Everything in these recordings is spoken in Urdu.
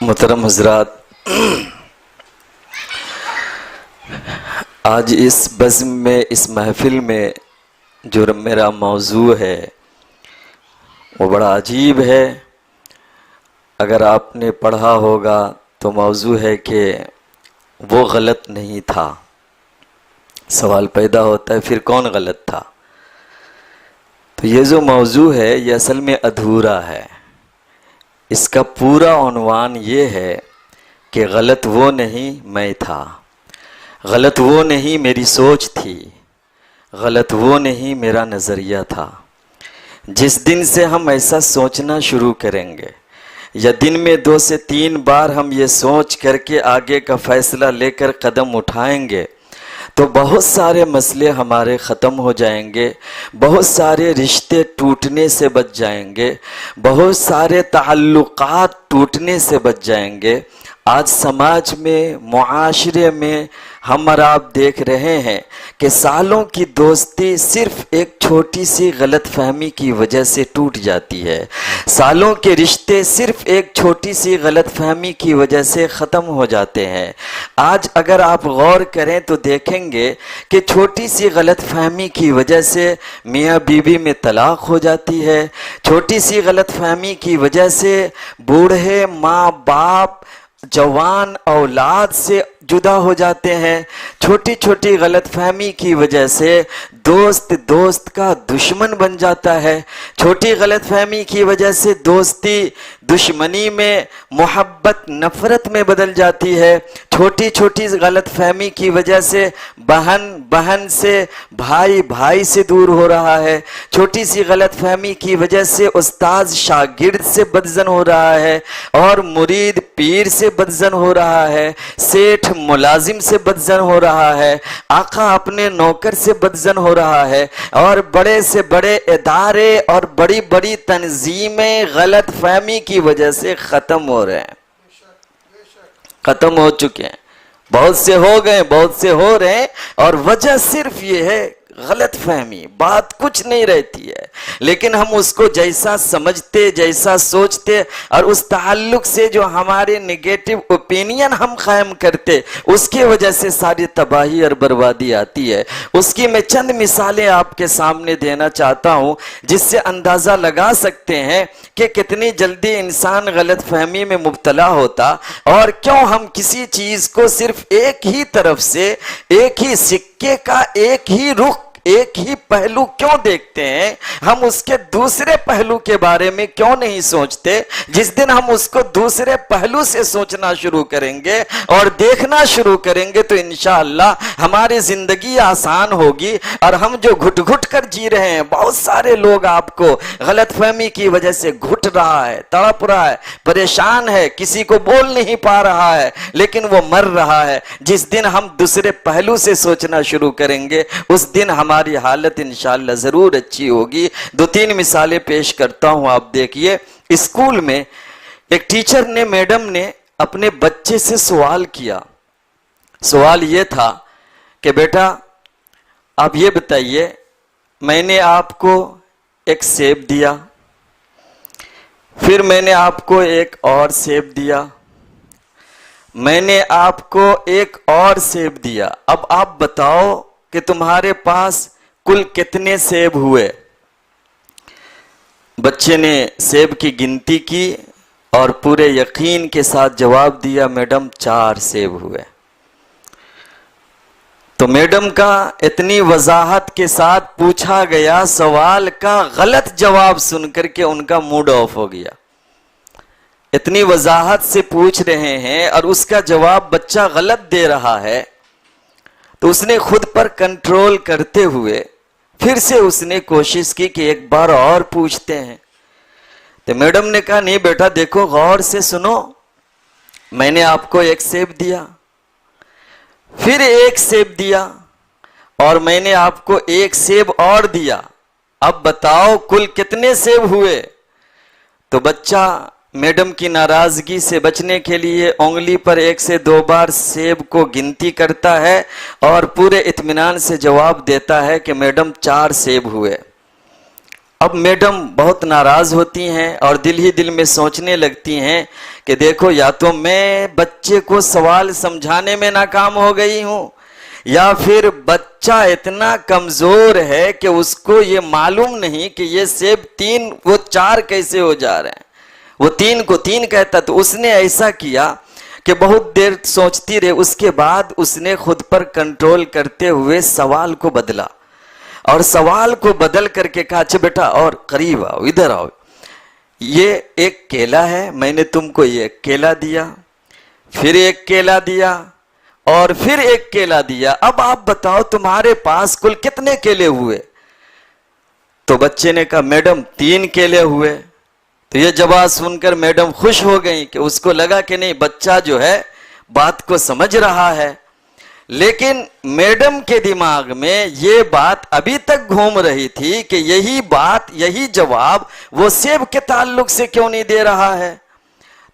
محترم حضرات، آج اس بزم میں، اس محفل میں جو میرا موضوع ہے وہ بڑا عجیب ہے۔ اگر آپ نے پڑھا ہوگا تو موضوع ہے کہ وہ غلط نہیں تھا۔ سوال پیدا ہوتا ہے پھر کون غلط تھا؟ تو یہ جو موضوع ہے یہ اصل میں ادھورا ہے۔ اس کا پورا عنوان یہ ہے کہ غلط وہ نہیں میں تھا، غلط وہ نہیں میری سوچ تھی، غلط وہ نہیں میرا نظریہ تھا۔ جس دن سے ہم ایسا سوچنا شروع کریں گے یا دن میں 2 سے 3 بار ہم یہ سوچ کر کے آگے کا فیصلہ لے کر قدم اٹھائیں گے تو بہت سارے مسئلے ہمارے ختم ہو جائیں گے، بہت سارے رشتے ٹوٹنے سے بچ جائیں گے، بہت سارے تعلقات ٹوٹنے سے بچ جائیں گے۔ آج سماج میں، معاشرے میں ہم اور آپ دیکھ رہے ہیں کہ سالوں کی دوستی صرف ایک چھوٹی سی غلط فہمی کی وجہ سے ٹوٹ جاتی ہے۔ سالوں کے رشتے صرف ایک چھوٹی سی غلط فہمی کی وجہ سے ختم ہو جاتے ہیں۔ آج اگر آپ غور کریں تو دیکھیں گے کہ چھوٹی سی غلط فہمی کی وجہ سے میاں بیوی میں طلاق ہو جاتی ہے، چھوٹی سی غلط فہمی کی وجہ سے بوڑھے ماں باپ جوان اولاد سے جدا ہو جاتے ہیں، چھوٹی چھوٹی غلط فہمی کی وجہ سے دوست دوست کا دشمن بن جاتا ہے، چھوٹی غلط فہمی کی وجہ سے دوستی دشمنی میں، محبت نفرت میں بدل جاتی ہے، چھوٹی چھوٹی غلط فہمی کی وجہ سے بہن بہن سے، بھائی بھائی سے دور ہو رہا ہے، چھوٹی سی غلط فہمی کی وجہ سے استاد شاگرد سے بدزن ہو رہا ہے اور مرید پیر سے بدزن ہو رہا ہے، سیٹھ ملازم سے بدزن ہو رہا ہے، آقا اپنے نوکر سے بدزن ہو رہا ہے، اور بڑے سے بڑے ادارے اور بڑی بڑی تنظیمیں غلط فہمی کی وجہ سے ختم ہو رہے ہیں، ختم ہو چکے ہیں۔ بہت سے ہو گئے، بہت سے ہو رہے ہیں، اور وجہ صرف یہ ہے غلط فہمی، بات کچھ نہیں رہتی ہے، لیکن ہم اس کو جیسا سمجھتے، جیسا سوچتے، اور اس تعلق سے جو ہمارے نگیٹو اوپینین ہم قائم کرتے، اس کی وجہ سے ساری تباہی اور بربادی آتی ہے۔ اس کی میں چند مثالیں آپ کے سامنے دینا چاہتا ہوں جس سے اندازہ لگا سکتے ہیں کہ کتنی جلدی انسان غلط فہمی میں مبتلا ہوتا، اور کیوں ہم کسی چیز کو صرف ایک ہی طرف سے، ایک ہی سکے کا ایک ہی رخ، ایک ہی پہلو کیوں دیکھتے ہیں، ہم اس کے دوسرے پہلو کے بارے میں کیوں نہیں سوچتے؟ جس دن ہم اس کو دوسرے پہلو سے سوچنا شروع کریں گے اور دیکھنا شروع کریں گے تو انشاءاللہ ہماری زندگی آسان ہوگی، اور ہم جو گھٹ گھٹ کر جی رہے ہیں، بہت سارے لوگ آپ کو غلط فہمی کی وجہ سے گھٹ رہا ہے، تڑپ رہا ہے، پریشان ہے، کسی کو بول نہیں پا رہا ہے لیکن وہ مر رہا ہے۔ جس دن ہم دوسرے پہلو سے سوچنا شروع کریں گے اس دن ہماری حالت انشاءاللہ ضرور اچھی ہوگی۔ 2-3 مثالیں پیش کرتا ہوں، آپ دیکھیے۔ اسکول میں ایک ٹیچر نے، میڈم نے اپنے بچے سے سوال کیا۔ سوال یہ تھا کہ بیٹا آپ یہ بتائیے، میں نے آپ کو ایک سیب دیا، پھر میں نے آپ کو ایک اور سیب دیا، میں نے آپ کو ایک اور سیب دیا، اب آپ بتاؤ کہ تمہارے پاس کل کتنے سیب ہوئے؟ بچے نے سیب کی گنتی کی اور پورے یقین کے ساتھ جواب دیا، میڈم 4 سیب ہوئے۔ تو میڈم کا اتنی وضاحت کے ساتھ پوچھا گیا سوال کا غلط جواب سن کر کے ان کا موڈ آف ہو گیا۔ اتنی وضاحت سے پوچھ رہے ہیں اور اس کا جواب بچہ غلط دے رہا ہے، تو اس نے خود پر کنٹرول کرتے ہوئے پھر سے اس نے کوشش کی کہ ایک بار اور پوچھتے ہیں۔ تو میڈم نے کہا نہیں بیٹا دیکھو غور سے سنو، میں نے آپ کو ایک سیب دیا، پھر ایک سیب دیا، اور میں نے آپ کو ایک سیب اور دیا، اب بتاؤ کل کتنے سیب ہوئے؟ تو بچہ میڈم کی ناراضگی سے بچنے کے لیے انگلی پر 1 سے 2 بار سیب کو گنتی کرتا ہے اور پورے اطمینان سے جواب دیتا ہے کہ میڈم 4 سیب ہوئے۔ اب میڈم بہت ناراض ہوتی ہیں اور دل ہی دل میں سوچنے لگتی ہیں کہ دیکھو یا تو میں بچے کو سوال سمجھانے میں ناکام ہو گئی ہوں، یا پھر بچہ اتنا کمزور ہے کہ اس کو یہ معلوم نہیں کہ یہ سیب 3 وہ 4 کیسے ہو جا رہے ہیں، وہ 3 کو 3 کہتا۔ تو اس نے ایسا کیا کہ بہت دیر سوچتی رہے، اس کے بعد اس نے خود پر کنٹرول کرتے ہوئے سوال کو بدلا، اور سوال کو بدل کر کے کہا اچھا بیٹا اور قریب آؤ، ادھر آؤ، یہ ایک کیلا ہے، میں نے تم کو یہ کیلا دیا، پھر ایک کیلا دیا، اور پھر ایک کیلا دیا، اب آپ بتاؤ تمہارے پاس کل کتنے کیلے ہوئے؟ تو بچے نے کہا میڈم 3 کیلے ہوئے۔ تو یہ جواب سن کر میڈم خوش ہو گئی کہ اس کو لگا کہ نہیں بچہ جو ہے بات کو سمجھ رہا ہے، لیکن میڈم کے دماغ میں یہ بات ابھی تک گھوم رہی تھی کہ یہی بات، یہی جواب وہ سیب کے تعلق سے کیوں نہیں دے رہا ہے۔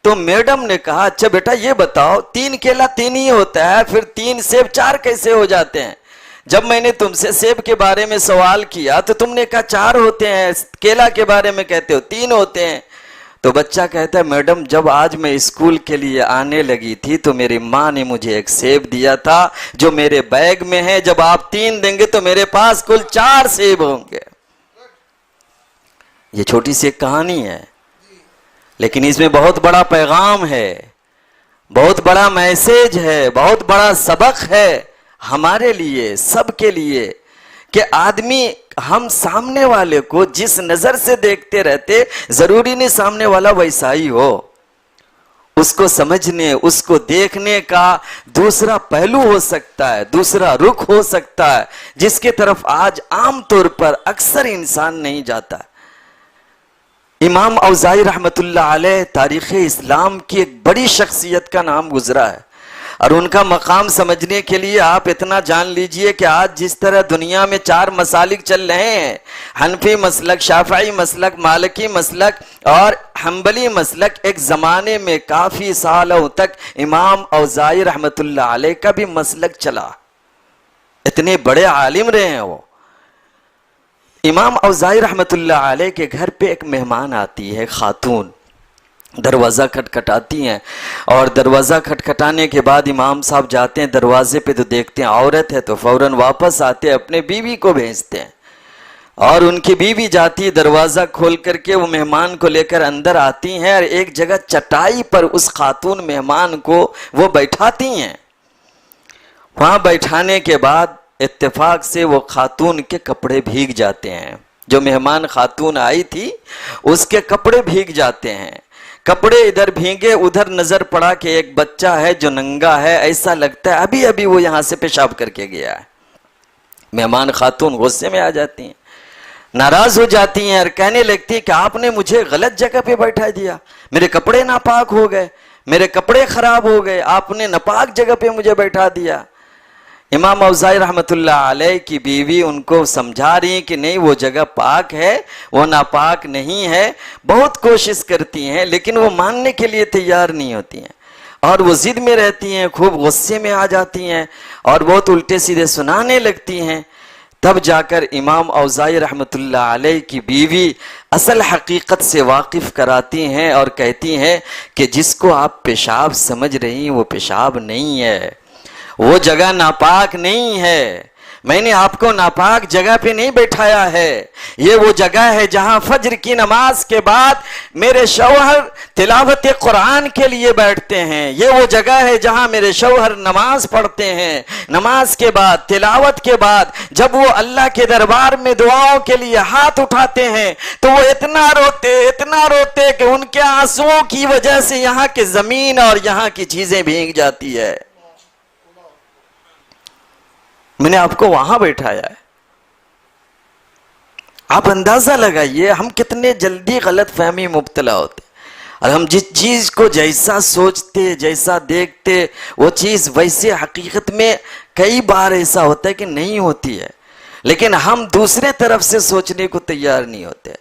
تو میڈم نے کہا اچھا بیٹا یہ بتاؤ 3 کیلا 3 ہی ہوتا ہے، پھر 3 سیب 4 کیسے ہو جاتے ہیں؟ جب میں نے تم سے سیب کے بارے میں سوال کیا تو تم نے کہا 4 ہوتے ہیں، کیلا کے بارے میں کہتے ہو 3 ہوتے ہیں۔ تو بچہ کہتا ہے میڈم جب آج میں اسکول کے لیے آنے لگی تھی تو میری ماں نے مجھے ایک سیب دیا تھا جو میرے بیگ میں ہے، جب آپ 3 دیں گے تو میرے پاس کل 4 سیب ہوں گے۔ یہ چھوٹی سی ایک کہانی ہے، لیکن اس میں بہت بڑا پیغام ہے، بہت بڑا میسج ہے، بہت بڑا سبق ہے ہمارے لیے، سب کے لیے، کہ آدمی ہم سامنے والے کو جس نظر سے دیکھتے رہتے ضروری نہیں سامنے والا ویسا ہی ہو، اس کو سمجھنے، اس کو دیکھنے کا دوسرا پہلو ہو سکتا ہے، دوسرا رخ ہو سکتا ہے، جس کے طرف آج عام طور پر اکثر انسان نہیں جاتا۔ امام اوزاعی رحمت اللہ علیہ تاریخ اسلام کی ایک بڑی شخصیت کا نام گزرا ہے، اور ان کا مقام سمجھنے کے لیے آپ اتنا جان لیجئے کہ آج جس طرح دنیا میں 4 مسالک چل رہے ہیں، حنفی مسلک، شافعی مسلک، مالکی مسلک اور حنبلی مسلک، ایک زمانے میں کافی سالوں تک امام اوزاعی رحمت اللہ علیہ کا بھی مسلک چلا، اتنے بڑے عالم رہے ہیں وہ۔ امام اوزاعی رحمت اللہ علیہ کے گھر پہ ایک مہمان آتی ہے، خاتون، دروازہ کھٹکھٹاتی ہیں، اور دروازہ کھٹکھٹانے کے بعد امام صاحب جاتے ہیں دروازے پہ تو دیکھتے ہیں عورت ہے، تو فوراً واپس آتے ہیں، اپنے بیوی کو بھیجتے ہیں، اور ان کی بیوی جاتی ہے دروازہ کھول کر کے وہ مہمان کو لے کر اندر آتی ہیں، اور ایک جگہ چٹائی پر اس خاتون مہمان کو وہ بیٹھاتی ہیں۔ وہاں بیٹھانے کے بعد اتفاق سے وہ خاتون کے کپڑے بھیگ جاتے ہیں، جو مہمان خاتون آئی تھی اس کے کپڑے بھیگ جاتے ہیں، کپڑے ادھر بھیگے، ادھر نظر پڑا کہ ایک بچہ ہے جو ننگا ہے، ایسا لگتا ہے ابھی ابھی وہ یہاں سے پیشاب کر کے گیا ہے۔ مہمان خاتون غصے میں آ جاتی ہیں، ناراض ہو جاتی ہیں، اور کہنے لگتی ہیں کہ آپ نے مجھے غلط جگہ پہ بیٹھا دیا، میرے کپڑے ناپاک ہو گئے، میرے کپڑے خراب ہو گئے، آپ نے ناپاک جگہ پہ مجھے بیٹھا دیا۔ امام اوزاعی رحمت اللہ علیہ کی بیوی ان کو سمجھا رہی ہیں کہ نہیں وہ جگہ پاک ہے، وہ ناپاک نہیں ہے، بہت کوشش کرتی ہیں لیکن وہ ماننے کے لیے تیار نہیں ہوتی ہیں، اور وہ ضد میں رہتی ہیں، خوب غصے میں آ جاتی ہیں اور بہت الٹے سیدھے سنانے لگتی ہیں۔ تب جا کر امام اوزاعی رحمت اللہ علیہ کی بیوی اصل حقیقت سے واقف کراتی ہیں اور کہتی ہیں کہ جس کو آپ پیشاب سمجھ رہی ہیں وہ پیشاب نہیں ہے، وہ جگہ ناپاک نہیں ہے، میں نے آپ کو ناپاک جگہ پہ نہیں بٹھایا ہے، یہ وہ جگہ ہے جہاں فجر کی نماز کے بعد میرے شوہر تلاوت قرآن کے لیے بیٹھتے ہیں، یہ وہ جگہ ہے جہاں میرے شوہر نماز پڑھتے ہیں، نماز کے بعد تلاوت کے بعد جب وہ اللہ کے دربار میں دعاؤں کے لیے ہاتھ اٹھاتے ہیں تو وہ اتنا روتے کہ ان کے آنسوؤں کی وجہ سے یہاں کی زمین اور یہاں کی چیزیں بھیگ جاتی ہے۔ میں نے آپ کو وہاں بیٹھایا ہے، آپ اندازہ لگائیے ہم کتنے جلدی غلط فہمی مبتلا ہوتے، اور ہم جس چیز کو جیسا سوچتے، جیسا دیکھتے، وہ چیز ویسے حقیقت میں کئی بار ایسا ہوتا ہے کہ نہیں ہوتی ہے، لیکن ہم دوسرے طرف سے سوچنے کو تیار نہیں ہوتے،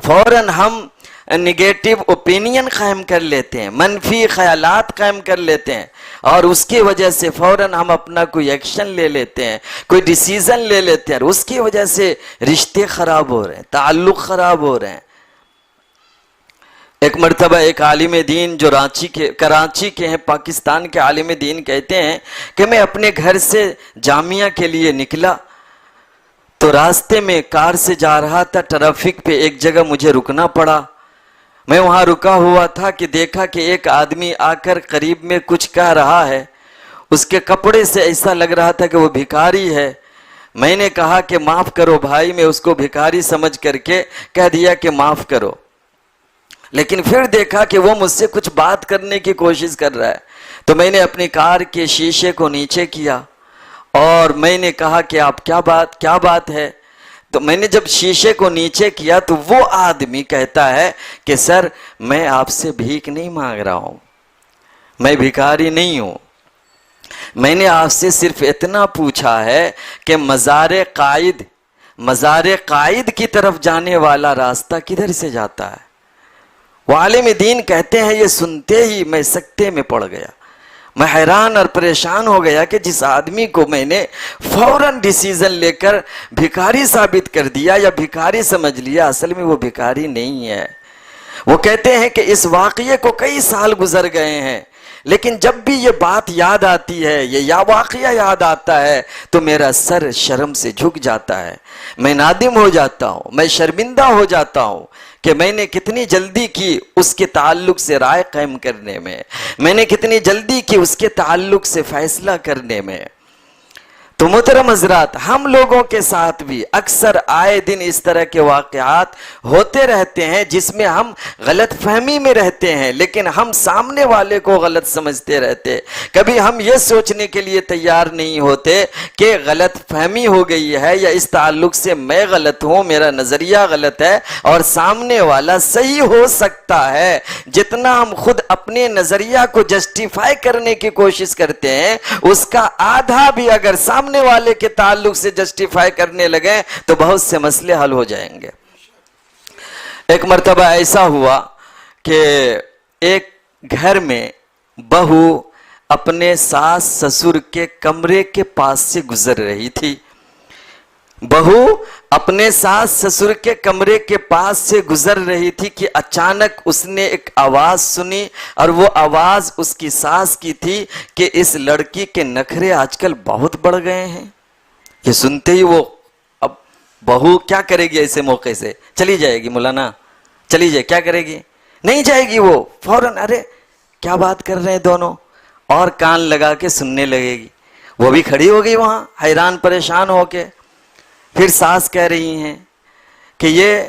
فوراً ہم نگیٹو اوپینین قائم کر لیتے ہیں، منفی خیالات قائم کر لیتے ہیں، اور اس کی وجہ سے فوراً ہم اپنا کوئی ایکشن لے لیتے ہیں، کوئی ڈیسیزن لے لیتے ہیں، اور اس کی وجہ سے رشتے خراب ہو رہے ہیں، تعلق خراب ہو رہے ہیں۔ ایک مرتبہ ایک عالم دین جو کراچی کے ہیں، پاکستان کے عالم دین کہتے ہیں کہ میں اپنے گھر سے جامعہ کے لیے نکلا تو راستے میں کار سے جا رہا تھا، ٹریفک پہ ایک جگہ مجھے رکنا پڑا۔ میں وہاں رکا ہوا تھا کہ دیکھا کہ ایک آدمی آ کر قریب میں کچھ کہہ رہا ہے، اس کے کپڑے سے ایسا لگ رہا تھا کہ وہ بھکاری ہے۔ میں نے کہا کہ معاف کرو بھائی، میں اس کو بھکاری سمجھ کر کے کہہ دیا کہ معاف کرو، لیکن پھر دیکھا کہ وہ مجھ سے کچھ بات کرنے کی کوشش کر رہا ہے، تو میں نے اپنی کار کے شیشے کو نیچے کیا اور میں نے کہا کہ آپ کیا بات ہے؟ تو میں نے جب شیشے کو نیچے کیا تو وہ آدمی کہتا ہے کہ سر میں آپ سے بھیک نہیں مانگ رہا ہوں، میں بھکاری نہیں ہوں، میں نے آپ سے صرف اتنا پوچھا ہے کہ مزار قائد کی طرف جانے والا راستہ کدھر سے جاتا ہے؟ وہ عالم دین کہتے ہیں یہ سنتے ہی میں سکتے میں پڑ گیا، میں حیران اور پریشان ہو گیا کہ جس آدمی کو میں نے فوراً ڈیسیزن لے کر بھکاری ثابت کر دیا یا بھکاری سمجھ لیا، اصل میں وہ بھکاری نہیں ہے۔ وہ کہتے ہیں کہ اس واقعے کو کئی سال گزر گئے ہیں، لیکن جب بھی یہ بات یاد آتی ہے، یہ واقعہ یاد آتا ہے تو میرا سر شرم سے جھک جاتا ہے، میں نادم ہو جاتا ہوں، میں شرمندہ ہو جاتا ہوں کہ میں نے کتنی جلدی کی اس کے تعلق سے رائے قائم کرنے میں نے کتنی جلدی کی اس کے تعلق سے فیصلہ کرنے میں۔ تو محترم حضرات، ہم لوگوں کے ساتھ بھی اکثر آئے دن اس طرح کے واقعات ہوتے رہتے ہیں جس میں ہم غلط فہمی میں رہتے ہیں، لیکن ہم سامنے والے کو غلط سمجھتے رہتے، کبھی ہم یہ سوچنے کے لیے تیار نہیں ہوتے کہ غلط فہمی ہو گئی ہے یا اس تعلق سے میں غلط ہوں، میرا نظریہ غلط ہے اور سامنے والا صحیح ہو سکتا ہے۔ جتنا ہم خود اپنے نظریہ کو جسٹیفائی کرنے کی کوشش کرتے ہیں، اس کا آدھا بھی اگر سامنے والے کے تعلق سے جسٹیفائی کرنے لگے تو بہت سے مسئلے حل ہو جائیں گے۔ ایک مرتبہ ایسا ہوا کہ ایک گھر میں بہو اپنے ساس سسر کے کمرے کے پاس سے گزر رہی تھی، بہو اپنے ساس سسر کے کمرے کے پاس سے گزر رہی تھی کہ اچانک اس نے ایک آواز سنی، اور وہ آواز اس کی ساس کی تھی کہ اس لڑکی کے نخرے آج کل بہت بڑھ گئے ہیں۔ یہ سنتے ہی وہ، اب بہو کیا کرے گی ایسے موقع سے؟ چلی جائے گی، مولانا چلی جائے، کیا کرے گی؟ نہیں جائے گی، وہ فوراً ارے کیا بات کر رہے ہیں دونوں، اور کان لگا کے سننے لگے گی۔ وہ بھی کھڑی ہو گئی وہاں حیران پریشان ہو کے۔ پھر ساس کہہ رہی ہیں کہ یہ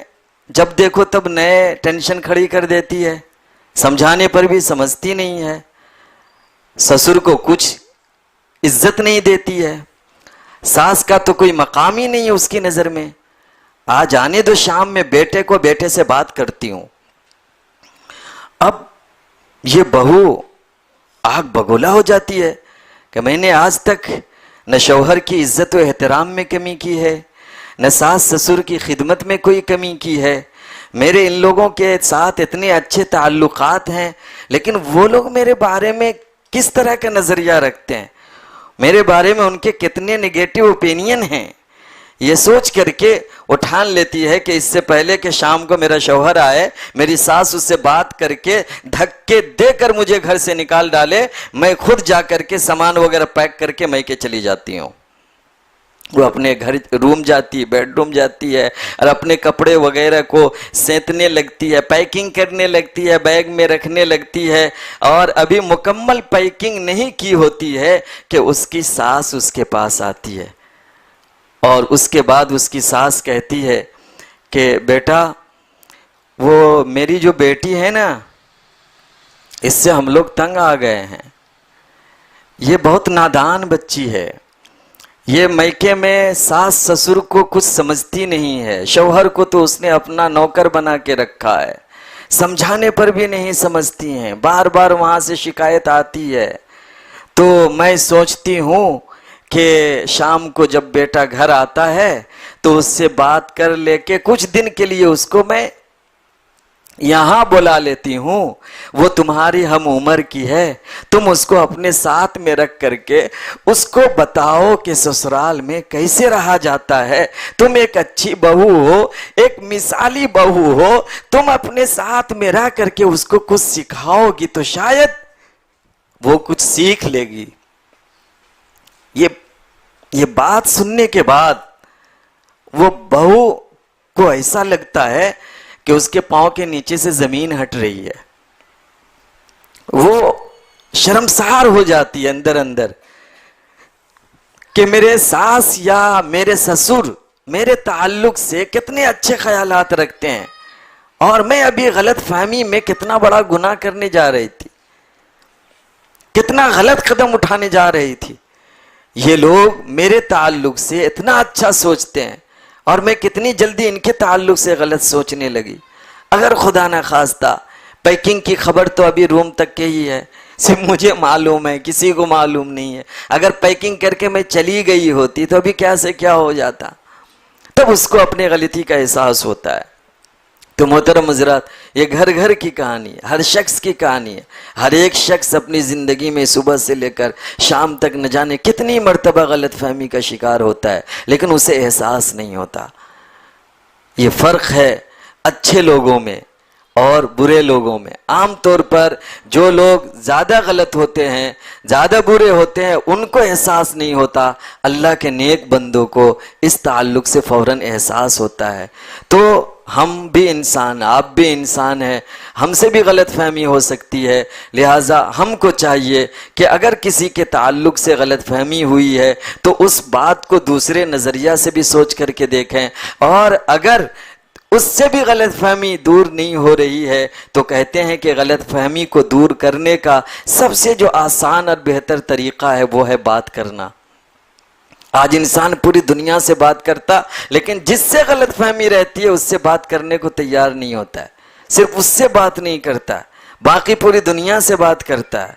جب دیکھو تب نئے ٹینشن کھڑی کر دیتی ہے، سمجھانے پر بھی سمجھتی نہیں ہے، سسر کو کچھ عزت نہیں دیتی ہے، ساس کا تو کوئی مقام ہی نہیں ہے اس کی نظر میں۔ آج آنے دو شام میں بیٹے سے بات کرتی ہوں۔ اب یہ بہو آگ بگولا ہو جاتی ہے کہ میں نے آج تک نہ شوہر کی عزت و احترام میں کمی کی ہے، نہ ساس سسر کی خدمت میں کوئی کمی کی ہے، میرے ان لوگوں کے ساتھ اتنے اچھے تعلقات ہیں، لیکن وہ لوگ میرے بارے میں کس طرح کا نظریہ رکھتے ہیں، میرے بارے میں ان کے کتنے نگیٹو اوپینین ہیں۔ یہ سوچ کر کے اٹھان لیتی ہے کہ اس سے پہلے کہ شام کو میرا شوہر آئے، میری ساس اس سے بات کر کے دھکے دے کر مجھے گھر سے نکال ڈالے، میں خود جا کر کے سامان وغیرہ پیک کر کے میکے چلی جاتی ہوں۔ وہ اپنے گھر روم جاتی ہے، بیڈ روم جاتی ہے، اور اپنے کپڑے وغیرہ کو سینتنے لگتی ہے، پیکنگ کرنے لگتی ہے، بیگ میں رکھنے لگتی ہے، اور ابھی مکمل پیکنگ نہیں کی ہوتی ہے کہ اس کی ساس اس کے پاس آتی ہے، اور اس کے بعد اس کی ساس کہتی ہے کہ بیٹا وہ میری جو بیٹی ہے نا، اس سے ہم لوگ تنگ آ گئے ہیں، یہ بہت نادان بچی ہے، یہ میکے میں ساس سسر کو کچھ سمجھتی نہیں ہے، شوہر کو تو اس نے اپنا نوکر بنا کے رکھا ہے، سمجھانے پر بھی نہیں سمجھتی ہیں، بار بار وہاں سے شکایت آتی ہے، تو میں سوچتی ہوں کہ شام کو جب بیٹا گھر آتا ہے تو اس سے بات کر لے کے کچھ دن کے لیے اس کو میں یہاں بلا لیتی ہوں، وہ تمہاری ہم عمر کی ہے، تم اس کو اپنے ساتھ میں رکھ کر کے اس کو بتاؤ کہ سسرال میں کیسے رہا جاتا ہے۔ تم ایک اچھی بہو ہو، ایک مثالی بہو ہو، تم اپنے ساتھ میں رہ کر کے اس کو کچھ سکھاؤ گی تو شاید وہ کچھ سیکھ لے گی۔ یہ بات سننے کے بعد وہ بہو کو ایسا لگتا ہے کہ اس کے پاؤں کے نیچے سے زمین ہٹ رہی ہے، وہ شرمسار ہو جاتی ہے اندر اندر کہ میرے ساس یا میرے سسر میرے تعلق سے کتنے اچھے خیالات رکھتے ہیں، اور میں ابھی غلط فہمی میں کتنا بڑا گناہ کرنے جا رہی تھی، کتنا غلط قدم اٹھانے جا رہی تھی۔ یہ لوگ میرے تعلق سے اتنا اچھا سوچتے ہیں اور میں کتنی جلدی ان کے تعلق سے غلط سوچنے لگی۔ اگر خدا نہ خواستہ پیکنگ کی خبر تو ابھی روم تک کے ہی ہے، صرف مجھے معلوم ہے، کسی کو معلوم نہیں ہے، اگر پیکنگ کر کے میں چلی گئی ہوتی تو ابھی کیا سے کیا ہو جاتا، تب اس کو اپنے غلطی کا احساس ہوتا ہے۔ تو محترم حضرات، یہ گھر گھر کی کہانی ہے، ہر شخص کی کہانی ہے۔ ہر ایک شخص اپنی زندگی میں صبح سے لے کر شام تک نہ جانے کتنی مرتبہ غلط فہمی کا شکار ہوتا ہے، لیکن اسے احساس نہیں ہوتا۔ یہ فرق ہے اچھے لوگوں میں اور برے لوگوں میں۔ عام طور پر جو لوگ زیادہ غلط ہوتے ہیں، زیادہ برے ہوتے ہیں، ان کو احساس نہیں ہوتا، اللہ کے نیک بندوں کو اس تعلق سے فوراً احساس ہوتا ہے۔ تو ہم بھی انسان، آپ بھی انسان ہیں، ہم سے بھی غلط فہمی ہو سکتی ہے، لہٰذا ہم کو چاہیے کہ اگر کسی کے تعلق سے غلط فہمی ہوئی ہے تو اس بات کو دوسرے نظریہ سے بھی سوچ کر کے دیکھیں، اور اگر اس سے بھی غلط فہمی دور نہیں ہو رہی ہے تو کہتے ہیں کہ غلط فہمی کو دور کرنے کا سب سے جو آسان اور بہتر طریقہ ہے وہ ہے بات کرنا۔ آج انسان پوری دنیا سے بات کرتا، لیکن جس سے غلط فہمی رہتی ہے اس سے بات کرنے کو تیار نہیں ہوتا ہے، صرف اس سے بات نہیں کرتا، باقی پوری دنیا سے بات کرتا ہے۔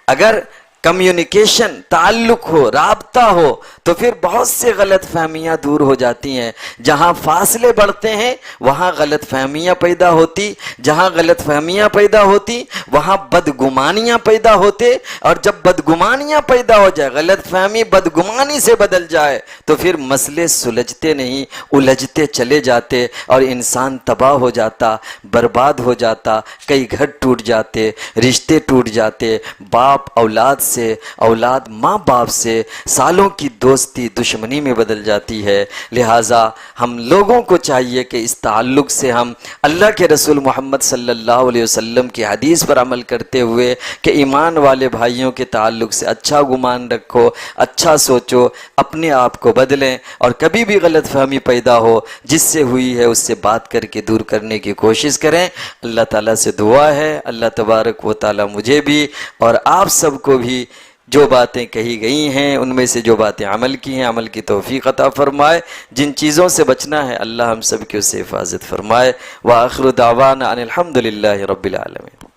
اگر کمیونیکیشن، تعلق ہو، رابطہ ہو تو پھر بہت سے غلط فہمیاں دور ہو جاتی ہیں۔ جہاں فاصلے بڑھتے ہیں وہاں غلط فہمیاں پیدا ہوتی، جہاں غلط فہمیاں پیدا ہوتی وہاں بدگمانیاں پیدا ہوتے، اور جب بدگمانیاں پیدا ہو جائے، غلط فہمی بدگمانی سے بدل جائے تو پھر مسئلے سلجھتے نہیں، الجھتے چلے جاتے اور انسان تباہ ہو جاتا، برباد ہو جاتا، کئی گھر ٹوٹ جاتے، رشتے ٹوٹ جاتے، باپ اولاد سے، اولاد ماں باپ سے، سالوں کی دوستی دشمنی میں بدل جاتی ہے۔ لہٰذا ہم لوگوں کو چاہیے کہ اس تعلق سے ہم اللہ کے رسول محمد صلی اللہ علیہ وسلم کی حدیث پر عمل کرتے ہوئے کہ ایمان والے بھائیوں کے تعلق سے اچھا گمان رکھو، اچھا سوچو، اپنے آپ کو بدلیں، اور کبھی بھی غلط فہمی پیدا ہو جس سے ہوئی ہے اس سے بات کر کے دور کرنے کی کوشش کریں۔ اللہ تعالیٰ سے دعا ہے اللہ تبارک و تعالیٰ مجھے بھی اور آپ سب کو بھی جو باتیں کہی گئی ہیں ان میں سے جو باتیں عمل کی ہیں عمل کی توفیق عطا فرمائے، جن چیزوں سے بچنا ہے اللہ ہم سب کی اس سے حفاظت فرمائے۔ وآخر دعوانا ان الحمد للہ رب العالمین۔